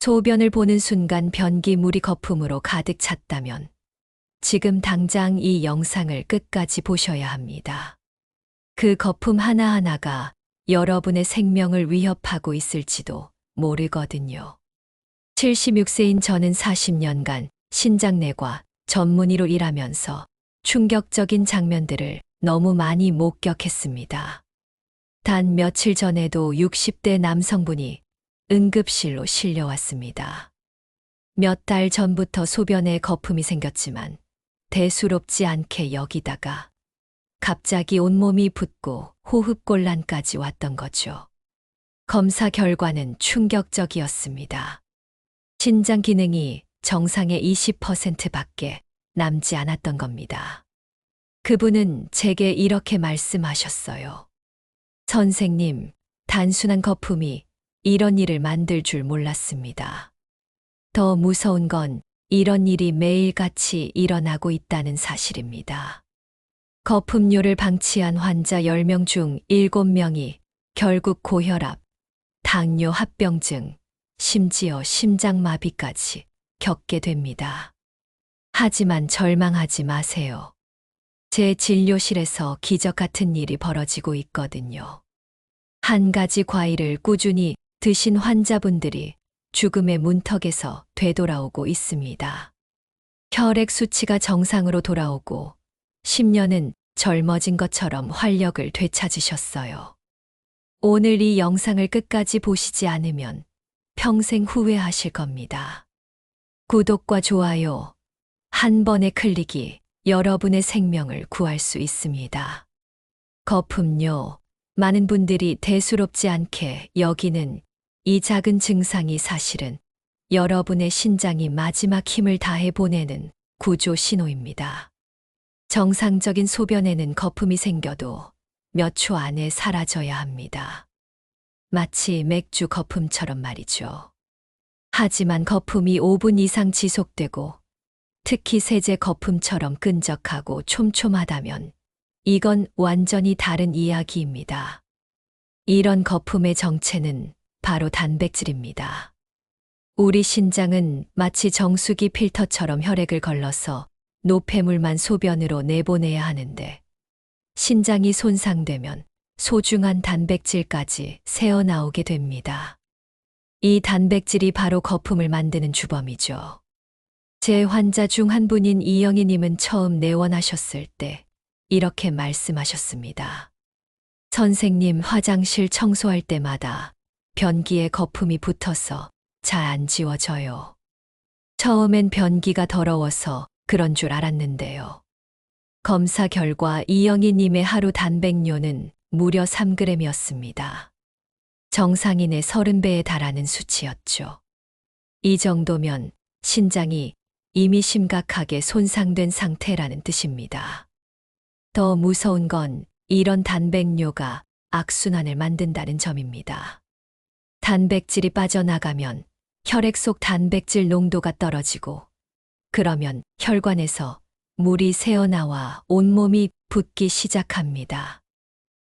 소변을 보는 순간 변기물이 거품으로 가득 찼다면 지금 당장 이 영상을 끝까지 보셔야 합니다. 그 거품 하나하나가 여러분의 생명을 위협하고 있을지도 모르거든요. 76세인 저는 40년간 신장내과 전문의로 일하면서 충격적인 장면들을 너무 많이 목격했습니다. 단 며칠 전에도 60대 남성분이 응급실로 실려왔습니다. 몇 달 전부터 소변에 거품이 생겼지만 대수롭지 않게 여기다가 갑자기 온몸이 붓고 호흡곤란까지 왔던 거죠. 검사 결과는 충격적이었습니다. 신장 기능이 정상의 20%밖에 남지 않았던 겁니다. 그분은 제게 이렇게 말씀하셨어요. 선생님, 단순한 거품이 이런 일을 만들 줄 몰랐습니다. 더 무서운 건 이런 일이 매일같이 일어나고 있다는 사실입니다. 거품료를 방치한 환자 10명 중 7명이 결국 고혈압, 당뇨 합병증, 심지어 심장마비까지 겪게 됩니다. 하지만 절망하지 마세요. 제 진료실에서 기적 같은 일이 벌어지고 있거든요. 한 가지 과일을 꾸준히 드신 환자분들이 죽음의 문턱에서 되돌아오고 있습니다. 혈액 수치가 정상으로 돌아오고 10년은 젊어진 것처럼 활력을 되찾으셨어요. 오늘 이 영상을 끝까지 보시지 않으면 평생 후회하실 겁니다. 구독과 좋아요, 한 번의 클릭이 여러분의 생명을 구할 수 있습니다. 거품료, 많은 분들이 대수롭지 않게 여기는 이 작은 증상이 사실은 여러분의 신장이 마지막 힘을 다해 보내는 구조 신호입니다. 정상적인 소변에는 거품이 생겨도 몇 초 안에 사라져야 합니다. 마치 맥주 거품처럼 말이죠. 하지만 거품이 5분 이상 지속되고 특히 세제 거품처럼 끈적하고 촘촘하다면 이건 완전히 다른 이야기입니다. 이런 거품의 정체는 바로 단백질입니다. 우리 신장은 마치 정수기 필터처럼 혈액을 걸러서 노폐물만 소변으로 내보내야 하는데 신장이 손상되면 소중한 단백질까지 새어나오게 됩니다. 이 단백질이 바로 거품을 만드는 주범이죠. 제 환자 중 한 분인 이영희님은 처음 내원하셨을 때 이렇게 말씀하셨습니다. 선생님, 화장실 청소할 때마다 변기에 거품이 붙어서 잘 안 지워져요. 처음엔 변기가 더러워서 그런 줄 알았는데요. 검사 결과 이영희님의 하루 단백뇨는 무려 3g이었습니다. 정상인의 30배에 달하는 수치였죠. 이 정도면 신장이 이미 심각하게 손상된 상태라는 뜻입니다. 더 무서운 건 이런 단백뇨가 악순환을 만든다는 점입니다. 단백질이 빠져나가면 혈액 속 단백질 농도가 떨어지고 그러면 혈관에서 물이 새어나와 온몸이 붓기 시작합니다.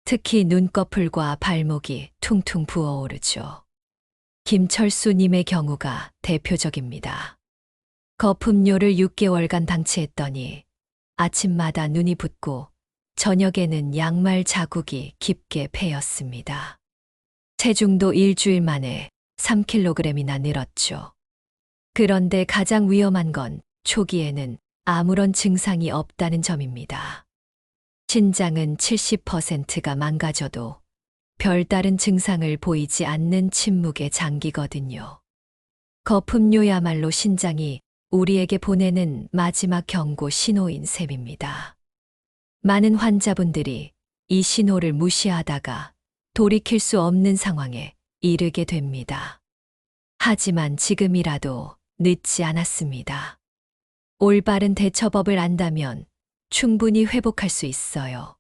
특히 눈꺼풀과 발목이 퉁퉁 부어오르죠. 김철수님의 경우가 대표적입니다. 거품료를 6개월간 방치했더니 아침마다 눈이 붓고 저녁에는 양말 자국이 깊게 패였습니다. 체중도 일주일 만에 3kg이나 늘었죠. 그런데 가장 위험한 건 초기에는 아무런 증상이 없다는 점입니다. 신장은 70%가 망가져도 별다른 증상을 보이지 않는 침묵의 장기거든요. 거품료야말로 신장이 우리에게 보내는 마지막 경고 신호인 셈입니다. 많은 환자분들이 이 신호를 무시하다가 돌이킬 수 없는 상황에 이르게 됩니다. 하지만 지금이라도 늦지 않았습니다. 올바른 대처법을 안다면 충분히 회복할 수 있어요.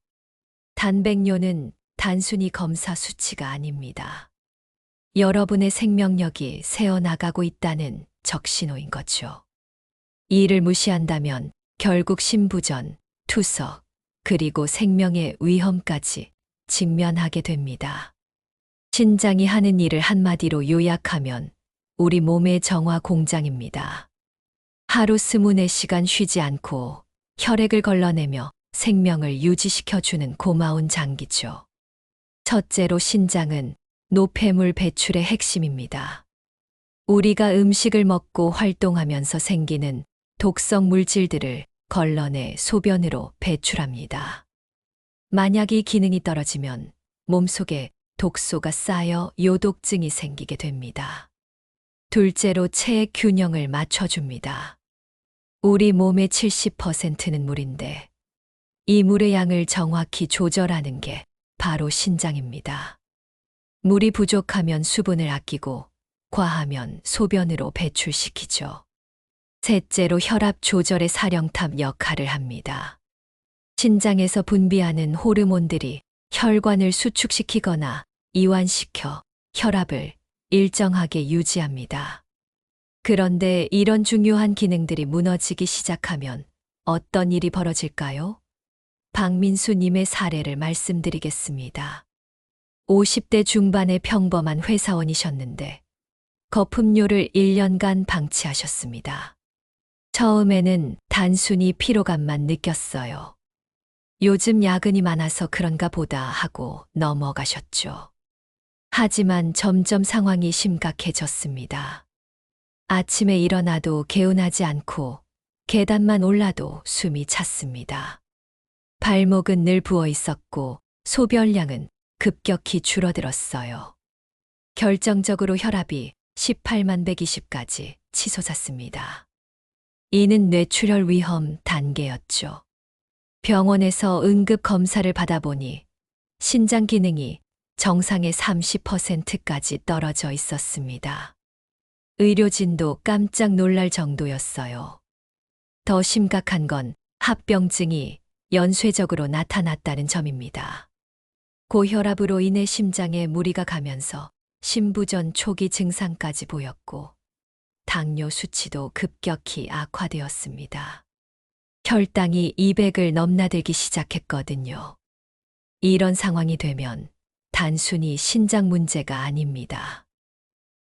단백뇨는 단순히 검사 수치가 아닙니다. 여러분의 생명력이 새어나가고 있다는 적신호인 거죠. 이를 무시한다면 결국 심부전, 투석, 그리고 생명의 위험까지 직면하게 됩니다. 신장이 하는 일을 한마디로 요약하면 우리 몸의 정화 공장입니다. 하루 24시간 쉬지 않고 혈액을 걸러내며 생명을 유지시켜주는 고마운 장기죠. 첫째로 신장은 노폐물 배출의 핵심입니다. 우리가 음식을 먹고 활동하면서 생기는 독성 물질들을 걸러내 소변으로 배출합니다. 만약 이 기능이 떨어지면 몸속에 독소가 쌓여 요독증이 생기게 됩니다. 둘째로 체액 균형을 맞춰줍니다. 우리 몸의 70%는 물인데 이 물의 양을 정확히 조절하는 게 바로 신장입니다. 물이 부족하면 수분을 아끼고 과하면 소변으로 배출시키죠. 셋째로 혈압 조절의 사령탑 역할을 합니다. 신장에서 분비하는 호르몬들이 혈관을 수축시키거나 이완시켜 혈압을 일정하게 유지합니다. 그런데 이런 중요한 기능들이 무너지기 시작하면 어떤 일이 벌어질까요? 박민수님의 사례를 말씀드리겠습니다. 50대 중반의 평범한 회사원이셨는데 거품료를 1년간 방치하셨습니다. 처음에는 단순히 피로감만 느꼈어요. 요즘 야근이 많아서 그런가 보다 하고 넘어가셨죠. 하지만 점점 상황이 심각해졌습니다. 아침에 일어나도 개운하지 않고 계단만 올라도 숨이 찼습니다. 발목은 늘 부어 있었고 소변량은 급격히 줄어들었어요. 결정적으로 혈압이 18만 120까지 치솟았습니다. 이는 뇌출혈 위험 단계였죠. 병원에서 응급 검사를 받아보니 신장 기능이 정상의 30%까지 떨어져 있었습니다. 의료진도 깜짝 놀랄 정도였어요. 더 심각한 건 합병증이 연쇄적으로 나타났다는 점입니다. 고혈압으로 인해 심장에 무리가 가면서 심부전 초기 증상까지 보였고 당뇨 수치도 급격히 악화되었습니다. 혈당이 200을 넘나들기 시작했거든요. 이런 상황이 되면 단순히 신장 문제가 아닙니다.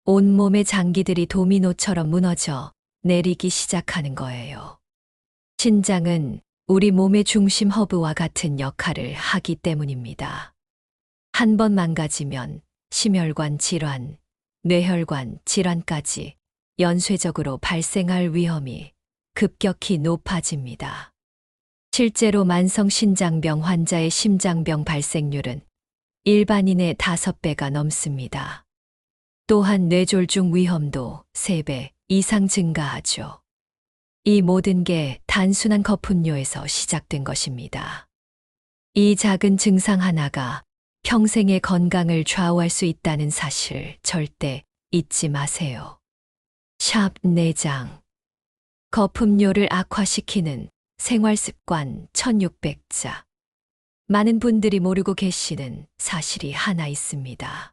온몸의 장기들이 도미노처럼 무너져 내리기 시작하는 거예요. 신장은 우리 몸의 중심 허브와 같은 역할을 하기 때문입니다. 한 번 망가지면 심혈관 질환, 뇌혈관 질환까지 연쇄적으로 발생할 위험이 급격히 높아집니다. 실제로 만성신장병 환자의 심장병 발생률은 일반인의 5배가 넘습니다. 또한 뇌졸중 위험도 3배 이상 증가하죠. 이 모든 게 단순한 거품료에서 시작된 것입니다. 이 작은 증상 하나가 평생의 건강을 좌우할 수 있다는 사실 절대 잊지 마세요. 샵 내장. 거품료를 악화시키는 생활습관 1600자. 많은 분들이 모르고 계시는 사실이 하나 있습니다.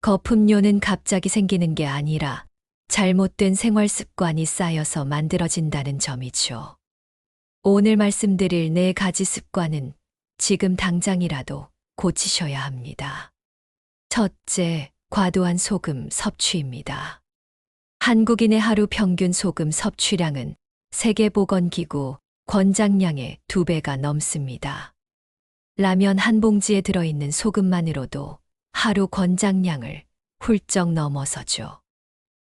거품료는 갑자기 생기는 게 아니라 잘못된 생활습관이 쌓여서 만들어진다는 점이죠. 오늘 말씀드릴 4가지 습관은 지금 당장이라도 고치셔야 합니다. 첫째, 과도한 소금 섭취입니다. 한국인의 하루 평균 소금 섭취량은 세계보건기구 권장량의 2배가 넘습니다. 라면 한 봉지에 들어있는 소금만으로도 하루 권장량을 훌쩍 넘어서죠.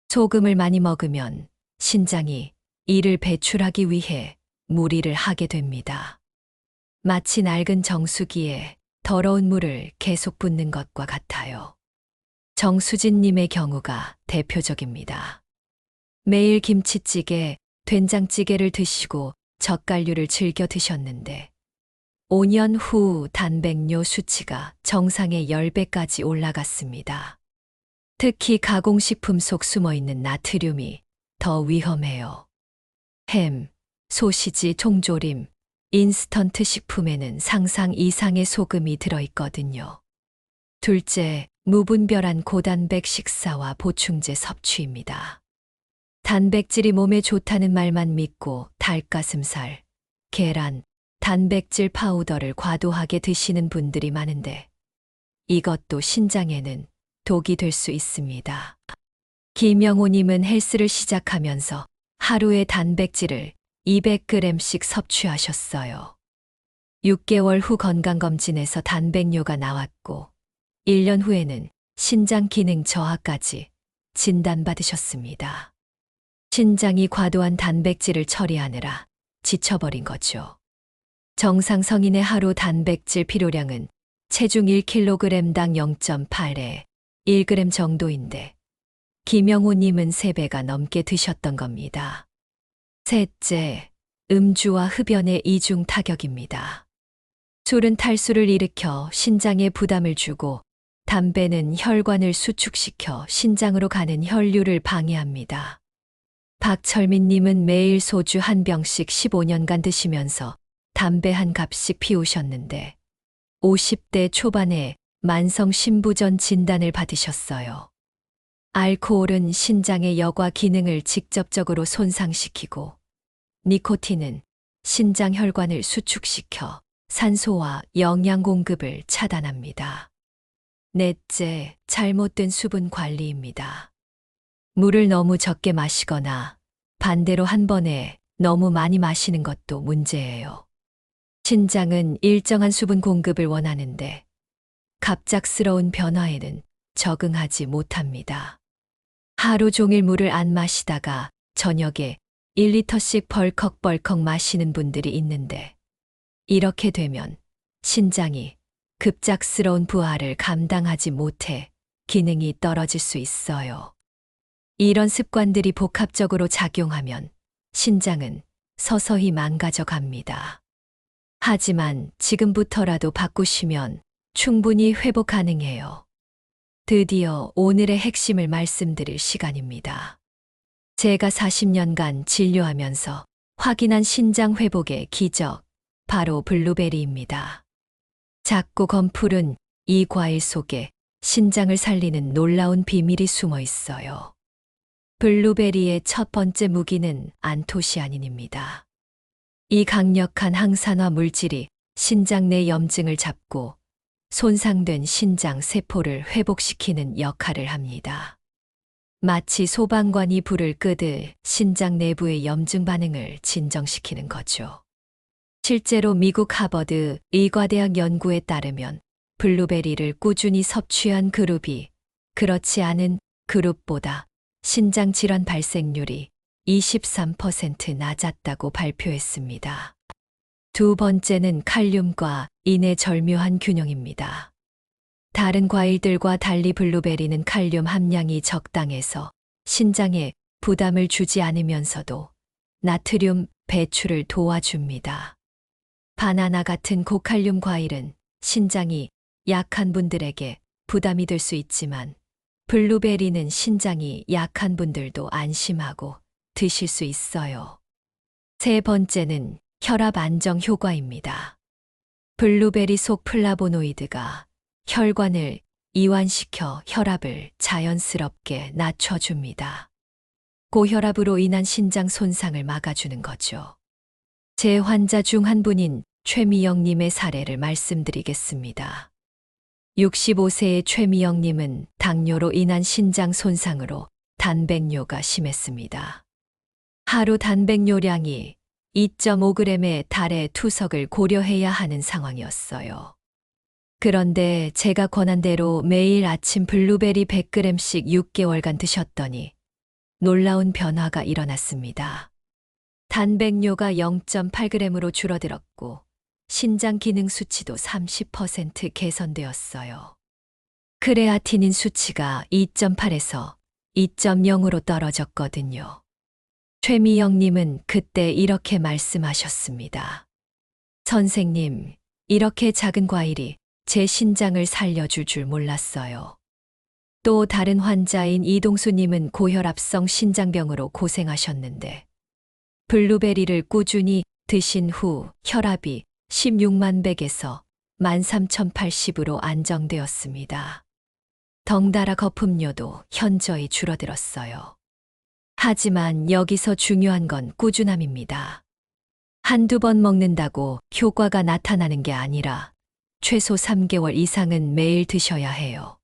소금을 많이 먹으면 신장이 이를 배출하기 위해 무리를 하게 됩니다. 마치 낡은 정수기에 더러운 물을 계속 붓는 것과 같아요. 정수진님의 경우가 대표적입니다. 매일 김치찌개, 된장찌개를 드시고 젓갈류를 즐겨 드셨는데 5년 후 단백뇨 수치가 정상의 10배까지 올라갔습니다. 특히 가공식품 속 숨어있는 나트륨이 더 위험해요. 햄, 소시지, 통조림, 인스턴트 식품에는 상상 이상의 소금이 들어있거든요. 둘째, 무분별한 고단백 식사와 보충제 섭취입니다. 단백질이 몸에 좋다는 말만 믿고 닭가슴살, 계란, 단백질 파우더를 과도하게 드시는 분들이 많은데 이것도 신장에는 독이 될 수 있습니다. 김영호님은 헬스를 시작하면서 하루에 단백질을 200g씩 섭취하셨어요. 6개월 후 건강검진에서 단백뇨가 나왔고 1년 후에는 신장 기능 저하까지 진단받으셨습니다. 신장이 과도한 단백질을 처리하느라 지쳐버린 거죠. 정상 성인의 하루 단백질 필요량은 체중 1kg당 0.8에 1g 정도인데 김영호님은 3배가 넘게 드셨던 겁니다. 셋째, 음주와 흡연의 이중 타격입니다. 술은 탈수를 일으켜 신장에 부담을 주고 담배는 혈관을 수축시켜 신장으로 가는 혈류를 방해합니다. 박철민님은 매일 소주 한 병씩 15년간 드시면서 담배 한 갑씩 피우셨는데 50대 초반에 만성 신부전 진단을 받으셨어요. 알코올은 신장의 여과 기능을 직접적으로 손상시키고 니코틴은 신장 혈관을 수축시켜 산소와 영양 공급을 차단합니다. 넷째, 잘못된 수분 관리입니다. 물을 너무 적게 마시거나 반대로 한 번에 너무 많이 마시는 것도 문제예요. 신장은 일정한 수분 공급을 원하는데 갑작스러운 변화에는 적응하지 못합니다. 하루 종일 물을 안 마시다가 저녁에 1리터씩 벌컥벌컥 마시는 분들이 있는데 이렇게 되면 신장이 급작스러운 부하를 감당하지 못해 기능이 떨어질 수 있어요. 이런 습관들이 복합적으로 작용하면 신장은 서서히 망가져 갑니다. 하지만 지금부터라도 바꾸시면 충분히 회복 가능해요. 드디어 오늘의 핵심을 말씀드릴 시간입니다. 제가 40년간 진료하면서 확인한 신장 회복의 기적, 바로 블루베리입니다. 작고 검푸른 이 과일 속에 신장을 살리는 놀라운 비밀이 숨어 있어요. 블루베리의 첫 번째 무기는 안토시아닌입니다. 이 강력한 항산화 물질이 신장 내 염증을 잡고 손상된 신장 세포를 회복시키는 역할을 합니다. 마치 소방관이 불을 끄듯 신장 내부의 염증 반응을 진정시키는 거죠. 실제로 미국 하버드 의과대학 연구에 따르면 블루베리를 꾸준히 섭취한 그룹이 그렇지 않은 그룹보다 신장 질환 발생률이 23% 낮았다고 발표했습니다. 두 번째는 칼륨과 인의 절묘한 균형입니다. 다른 과일들과 달리 블루베리는 칼륨 함량이 적당해서 신장에 부담을 주지 않으면서도 나트륨 배출을 도와줍니다. 바나나 같은 고칼륨 과일은 신장이 약한 분들에게 부담이 될 수 있지만 블루베리는 신장이 약한 분들도 안심하고 드실 수 있어요. 세 번째는 혈압 안정 효과입니다. 블루베리 속 플라보노이드가 혈관을 이완시켜 혈압을 자연스럽게 낮춰줍니다. 고혈압으로 인한 신장 손상을 막아주는 거죠. 제 환자 중 한 분인 최미영님의 사례를 말씀드리겠습니다. 65세의 최미영님은 당뇨로 인한 신장 손상으로 단백뇨가 심했습니다. 하루 단백뇨량이 2.5g에 달해 투석을 고려해야 하는 상황이었어요. 그런데 제가 권한 대로 매일 아침 블루베리 100g씩 6개월간 드셨더니 놀라운 변화가 일어났습니다. 단백뇨가 0.8g으로 줄어들었고 신장 기능 수치도 30% 개선되었어요. 크레아티닌 수치가 2.8에서 2.0으로 떨어졌거든요. 최미영님은 그때 이렇게 말씀하셨습니다. 선생님, 이렇게 작은 과일이 제 신장을 살려줄 줄 몰랐어요. 또 다른 환자인 이동수님은 고혈압성 신장병으로 고생하셨는데 블루베리를 꾸준히 드신 후 혈압이 16만 100에서 13,080으로 안정되었습니다. 덩달아 거품료도 현저히 줄어들었어요. 하지만 여기서 중요한 건 꾸준함입니다. 한두 번 먹는다고 효과가 나타나는 게 아니라 최소 3개월 이상은 매일 드셔야 해요.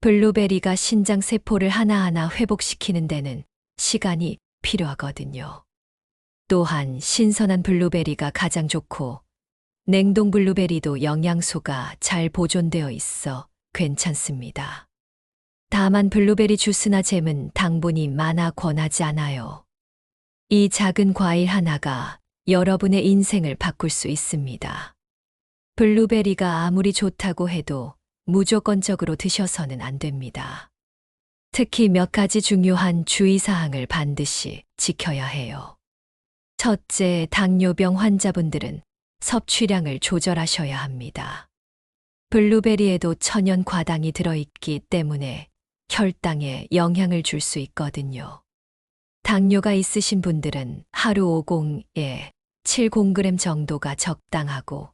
블루베리가 신장 세포를 하나하나 회복시키는 데는 시간이 필요하거든요. 또한 신선한 블루베리가 가장 좋고 냉동 블루베리도 영양소가 잘 보존되어 있어 괜찮습니다. 다만 블루베리 주스나 잼은 당분이 많아 권하지 않아요. 이 작은 과일 하나가 여러분의 인생을 바꿀 수 있습니다. 블루베리가 아무리 좋다고 해도 무조건적으로 드셔서는 안 됩니다. 특히 몇 가지 중요한 주의사항을 반드시 지켜야 해요. 첫째, 당뇨병 환자분들은 섭취량을 조절하셔야 합니다. 블루베리에도 천연 과당이 들어있기 때문에 혈당에 영향을 줄 수 있거든요. 당뇨가 있으신 분들은 하루 50에 70g 정도가 적당하고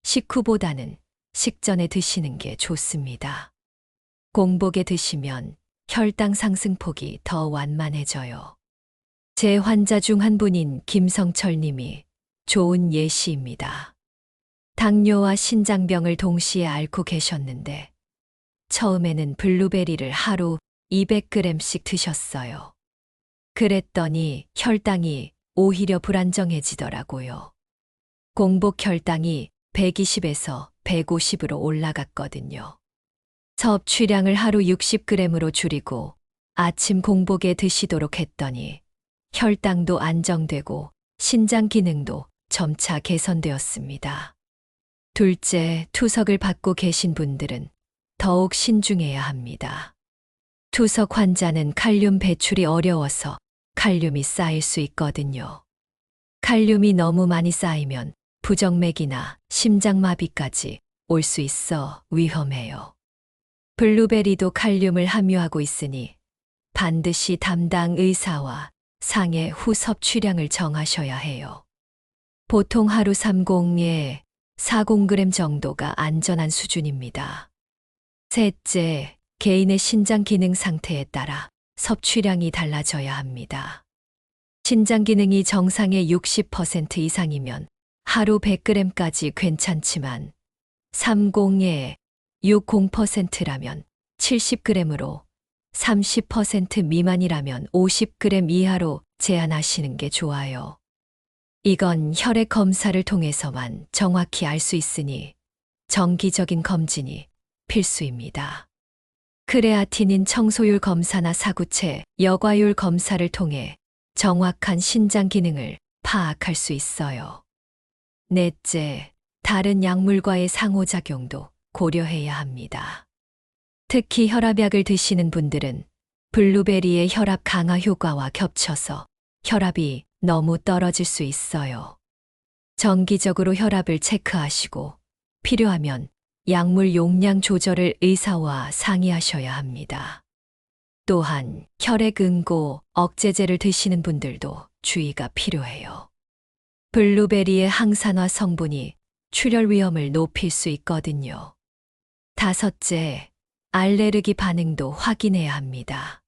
식후보다는 식전에 드시는 게 좋습니다. 공복에 드시면 혈당 상승폭이 더 완만해져요. 제 환자 중 한 분인 김성철 님이 좋은 예시입니다. 당뇨와 신장병을 동시에 앓고 계셨는데 처음에는 블루베리를 하루 200g씩 드셨어요. 그랬더니 혈당이 오히려 불안정해지더라고요. 공복 혈당이 120에서 150으로 올라갔거든요. 섭취량을 하루 60g으로 줄이고 아침 공복에 드시도록 했더니 혈당도 안정되고 신장 기능도 점차 개선되었습니다. 둘째, 투석을 받고 계신 분들은 더욱 신중해야 합니다. 투석 환자는 칼륨 배출이 어려워서 칼륨이 쌓일 수 있거든요. 칼륨이 너무 많이 쌓이면 부정맥이나 심장마비까지 올 수 있어 위험해요. 블루베리도 칼륨을 함유하고 있으니 반드시 담당 의사와 상해 후 섭취량을 정하셔야 해요. 보통 하루 30에 40g 정도가 안전한 수준입니다. 셋째, 개인의 신장 기능 상태에 따라 섭취량이 달라져야 합니다. 신장 기능이 정상의 60% 이상이면 하루 100g까지 괜찮지만 30에 60%라면 70g으로 30% 미만이라면 50g 이하로 제한하시는 게 좋아요. 이건 혈액 검사를 통해서만 정확히 알 수 있으니 정기적인 검진이 필수입니다. 크레아티닌 청소율 검사나 사구체, 여과율 검사를 통해 정확한 신장 기능을 파악할 수 있어요. 넷째, 다른 약물과의 상호작용도 고려해야 합니다. 특히 혈압약을 드시는 분들은 블루베리의 혈압 강화 효과와 겹쳐서 혈압이 너무 떨어질 수 있어요. 정기적으로 혈압을 체크하시고 필요하면 약물 용량 조절을 의사와 상의하셔야 합니다. 또한 혈액 응고 억제제를 드시는 분들도 주의가 필요해요. 블루베리의 항산화 성분이 출혈 위험을 높일 수 있거든요. 다섯째, 알레르기 반응도 확인해야 합니다.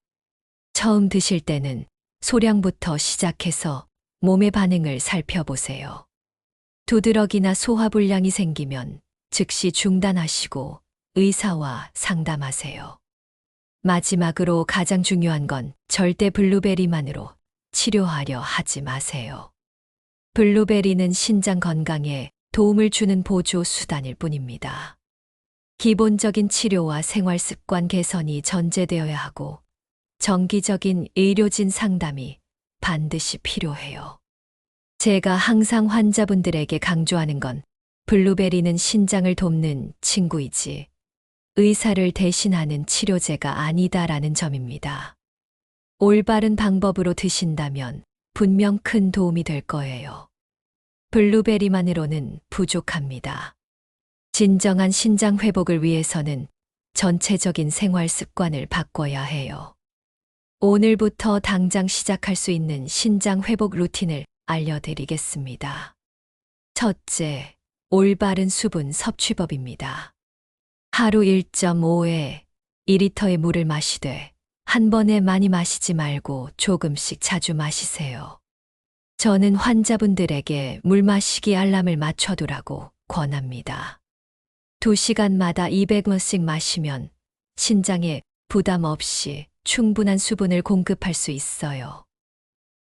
처음 드실 때는 소량부터 시작해서 몸의 반응을 살펴보세요. 두드러기나 소화불량이 생기면 즉시 중단하시고 의사와 상담하세요. 마지막으로 가장 중요한 건 절대 블루베리만으로 치료하려 하지 마세요. 블루베리는 신장 건강에 도움을 주는 보조 수단일 뿐입니다. 기본적인 치료와 생활 습관 개선이 전제되어야 하고 정기적인 의료진 상담이 반드시 필요해요. 제가 항상 환자분들에게 강조하는 건 블루베리는 신장을 돕는 친구이지 의사를 대신하는 치료제가 아니다라는 점입니다. 올바른 방법으로 드신다면 분명 큰 도움이 될 거예요. 블루베리만으로는 부족합니다. 진정한 신장 회복을 위해서는 전체적인 생활 습관을 바꿔야 해요. 오늘부터 당장 시작할 수 있는 신장 회복 루틴을 알려드리겠습니다. 첫째, 올바른 수분 섭취법입니다. 하루 1.5에 2리터의 물을 마시되 한 번에 많이 마시지 말고 조금씩 자주 마시세요. 저는 환자분들에게 물 마시기 알람을 맞춰두라고 권합니다. 2시간마다 200ml씩 마시면 신장에 부담 없이 충분한 수분을 공급할 수 있어요.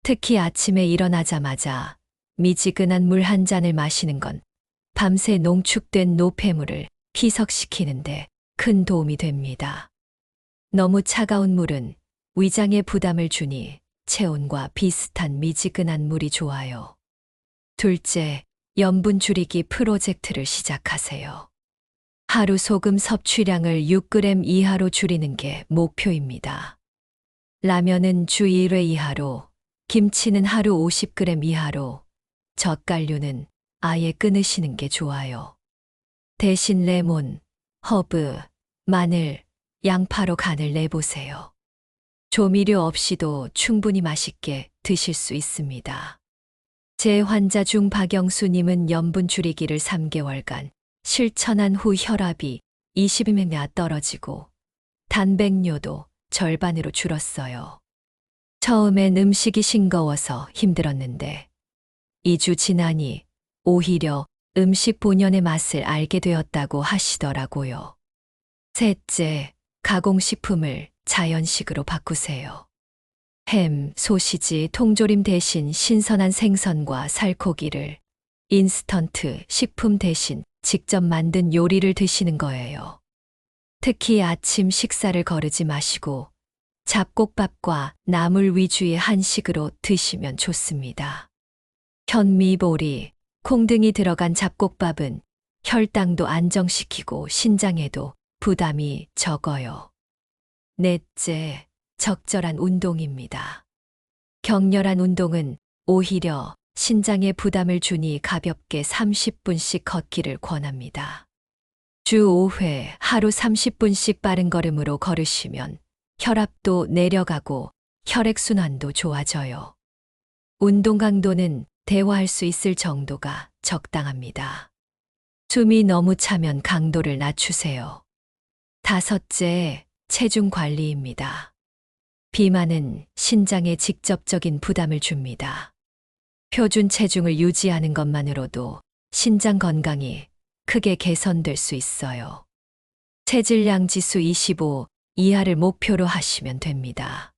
특히 아침에 일어나자마자 미지근한 물 한 잔을 마시는 건 밤새 농축된 노폐물을 희석시키는데 큰 도움이 됩니다. 너무 차가운 물은 위장에 부담을 주니 체온과 비슷한 미지근한 물이 좋아요. 둘째, 염분 줄이기 프로젝트를 시작하세요. 하루 소금 섭취량을 6g 이하로 줄이는 게 목표입니다. 라면은 주 1회 이하로, 김치는 하루 50g 이하로, 젓갈류는 아예 끊으시는 게 좋아요. 대신 레몬, 허브, 마늘, 양파로 간을 내보세요. 조미료 없이도 충분히 맛있게 드실 수 있습니다. 제 환자 중 박영수님은 염분 줄이기를 3개월간 실천한 후 혈압이 20mm나 떨어지고 단백뇨도 절반으로 줄었어요. 처음엔 음식이 싱거워서 힘들었는데 2주 지나니 오히려 음식 본연의 맛을 알게 되었다고 하시더라고요. 셋째, 가공식품을 자연식으로 바꾸세요. 햄, 소시지, 통조림 대신 신선한 생선과 살코기를, 인스턴트 식품 대신 직접 만든 요리를 드시는 거예요. 특히 아침 식사를 거르지 마시고 잡곡밥과 나물 위주의 한식으로 드시면 좋습니다. 현미, 보리, 콩 등이 들어간 잡곡밥은 혈당도 안정시키고 신장에도 부담이 적어요. 넷째, 적절한 운동입니다. 격렬한 운동은 오히려 신장에 부담을 주니 가볍게 30분씩 걷기를 권합니다. 주 5회 하루 30분씩 빠른 걸음으로 걸으시면 혈압도 내려가고 혈액순환도 좋아져요. 운동 강도는 대화할 수 있을 정도가 적당합니다. 숨이 너무 차면 강도를 낮추세요. 다섯째, 체중 관리입니다. 비만은 신장에 직접적인 부담을 줍니다. 표준 체중을 유지하는 것만으로도 신장 건강이 크게 개선될 수 있어요. 체질량 지수 25 이하를 목표로 하시면 됩니다.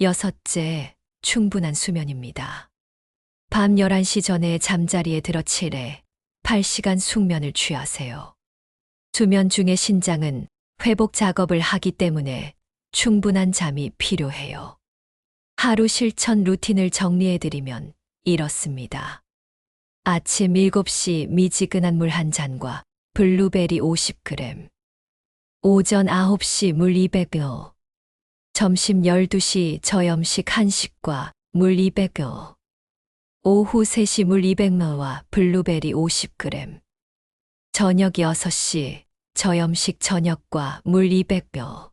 여섯째, 충분한 수면입니다. 밤 11시 전에 잠자리에 들어 7회 8시간 숙면을 취하세요. 수면 중에 신장은 회복 작업을 하기 때문에 충분한 잠이 필요해요. 하루 실천 루틴을 정리해드리면 이렇습니다. 아침 7시 미지근한 물 한 잔과 블루베리 50g, 오전 9시 물 200ml, 점심 12시 저염식 한식과 물 200ml, 오후 3시 물 200ml와 블루베리 50g, 저녁 6시 저염식 저녁과 물 200ml,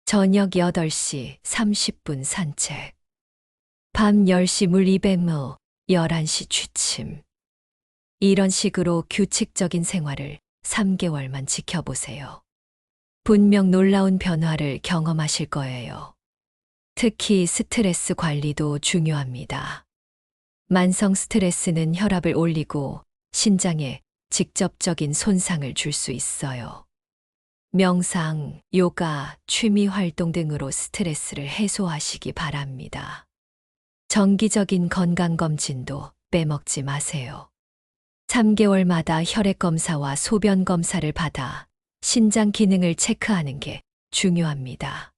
저녁 8시 30분 산책, 밤 10시 물 200ml, 11시 취침. 이런 식으로 규칙적인 생활을 3개월만 지켜보세요. 분명 놀라운 변화를 경험하실 거예요. 특히 스트레스 관리도 중요합니다. 만성 스트레스는 혈압을 올리고 신장에 직접적인 손상을 줄 수 있어요. 명상, 요가, 취미 활동 등으로 스트레스를 해소하시기 바랍니다. 정기적인 건강검진도 빼먹지 마세요. 3개월마다 혈액검사와 소변검사를 받아 신장 기능을 체크하는 게 중요합니다.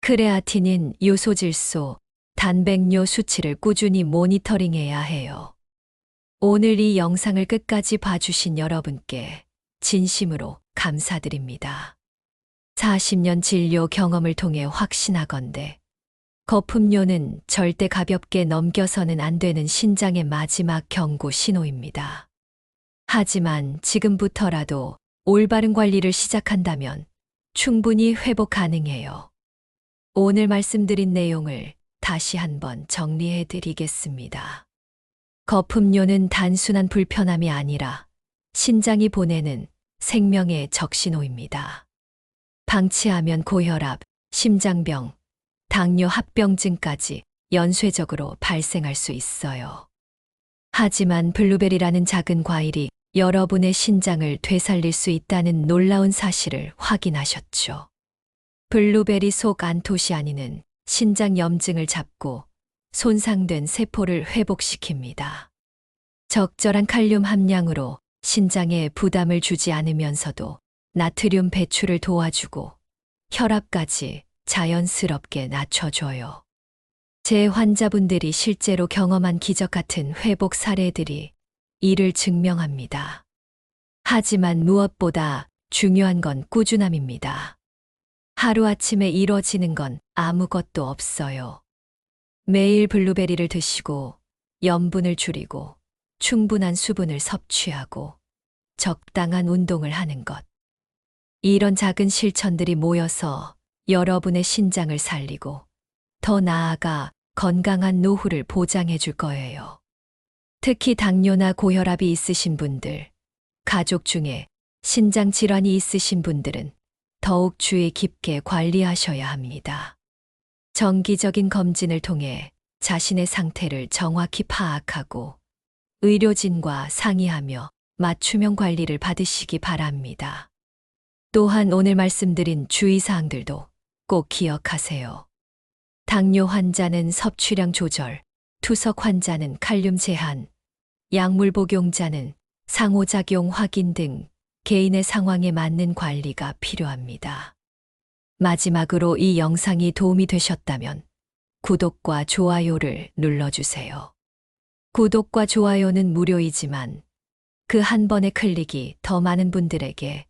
크레아틴인 요소질소, 단백뇨 수치를 꾸준히 모니터링해야 해요. 오늘 이 영상을 끝까지 봐주신 여러분께 진심으로 감사드립니다. 40년 진료 경험을 통해 확신하건대 거품료는 절대 가볍게 넘겨서는 안 되는 신장의 마지막 경고 신호입니다. 하지만 지금부터라도 올바른 관리를 시작한다면 충분히 회복 가능해요. 오늘 말씀드린 내용을 다시 한번 정리해 드리겠습니다. 거품료는 단순한 불편함이 아니라 신장이 보내는 생명의 적신호입니다. 방치하면 고혈압, 심장병, 당뇨 합병증까지 연쇄적으로 발생할 수 있어요. 하지만 블루베리라는 작은 과일이 여러분의 신장을 되살릴 수 있다는 놀라운 사실을 확인하셨죠. 블루베리 속 안토시아닌은 신장 염증을 잡고 손상된 세포를 회복시킵니다. 적절한 칼륨 함량으로 신장에 부담을 주지 않으면서도 나트륨 배출을 도와주고 혈압까지 자연스럽게 낮춰줘요. 제 환자분들이 실제로 경험한 기적 같은 회복 사례들이 이를 증명합니다. 하지만 무엇보다 중요한 건 꾸준함입니다. 하루아침에 이뤄지는 건 아무것도 없어요. 매일 블루베리를 드시고 염분을 줄이고 충분한 수분을 섭취하고 적당한 운동을 하는 것. 이런 작은 실천들이 모여서 여러분의 신장을 살리고 더 나아가 건강한 노후를 보장해 줄 거예요. 특히 당뇨나 고혈압이 있으신 분들, 가족 중에 신장 질환이 있으신 분들은 더욱 주의 깊게 관리하셔야 합니다. 정기적인 검진을 통해 자신의 상태를 정확히 파악하고 의료진과 상의하며 맞춤형 관리를 받으시기 바랍니다. 또한 오늘 말씀드린 주의사항들도 꼭 기억하세요. 당뇨 환자는 섭취량 조절, 투석 환자는 칼륨 제한, 약물 복용자는 상호작용 확인 등 개인의 상황에 맞는 관리가 필요합니다. 마지막으로 이 영상이 도움이 되셨다면 구독과 좋아요를 눌러주세요. 구독과 좋아요는 무료이지만 그 한 번의 클릭이 더 많은 분들에게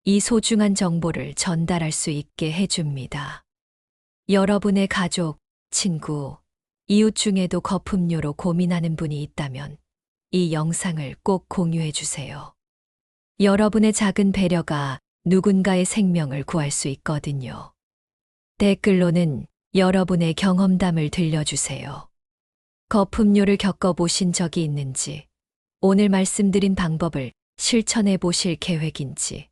이 소중한 정보를 전달할 수 있게 해줍니다. 여러분의 가족, 친구, 이웃 중에도 거품료로 고민하는 분이 있다면 이 영상을 꼭 공유해 주세요. 여러분의 작은 배려가 누군가의 생명을 구할 수 있거든요. 댓글로는 여러분의 경험담을 들려주세요. 거품료를 겪어보신 적이 있는지, 오늘 말씀드린 방법을 실천해 보실 계획인지,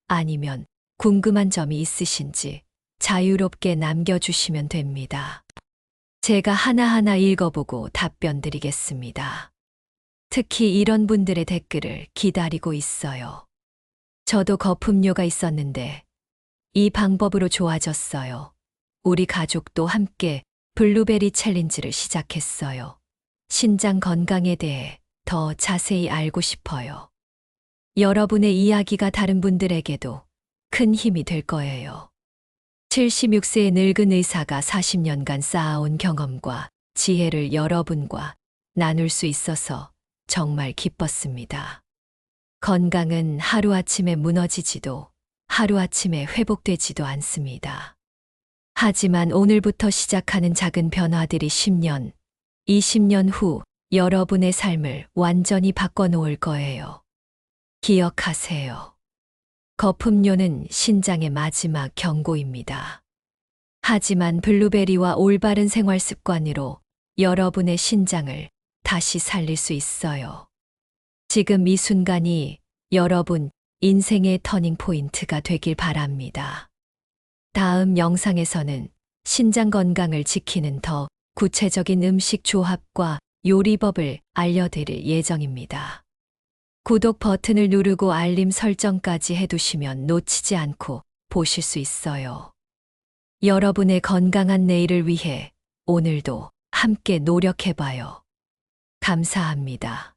아니면 궁금한 점이 있으신지 자유롭게 남겨주시면 됩니다. 제가 하나하나 읽어보고 답변 드리겠습니다. 특히 이런 분들의 댓글을 기다리고 있어요. 저도 거품료가 있었는데 이 방법으로 좋아졌어요. 우리 가족도 함께 블루베리 챌린지를 시작했어요. 신장 건강에 대해 더 자세히 알고 싶어요. 여러분의 이야기가 다른 분들에게도 큰 힘이 될 거예요. 76세의 늙은 의사가 40년간 쌓아온 경험과 지혜를 여러분과 나눌 수 있어서 정말 기뻤습니다. 건강은 하루아침에 무너지지도 하루아침에 회복되지도 않습니다. 하지만 오늘부터 시작하는 작은 변화들이 10년, 20년 후 여러분의 삶을 완전히 바꿔놓을 거예요. 기억하세요. 거품료는 신장의 마지막 경고입니다. 하지만 블루베리와 올바른 생활 습관으로 여러분의 신장을 다시 살릴 수 있어요. 지금 이 순간이 여러분 인생의 터닝 포인트가 되길 바랍니다. 다음 영상에서는 신장 건강을 지키는 더 구체적인 음식 조합과 요리법을 알려드릴 예정입니다. 구독 버튼을 누르고 알림 설정까지 해두시면 놓치지 않고 보실 수 있어요. 여러분의 건강한 내일을 위해 오늘도 함께 노력해봐요. 감사합니다.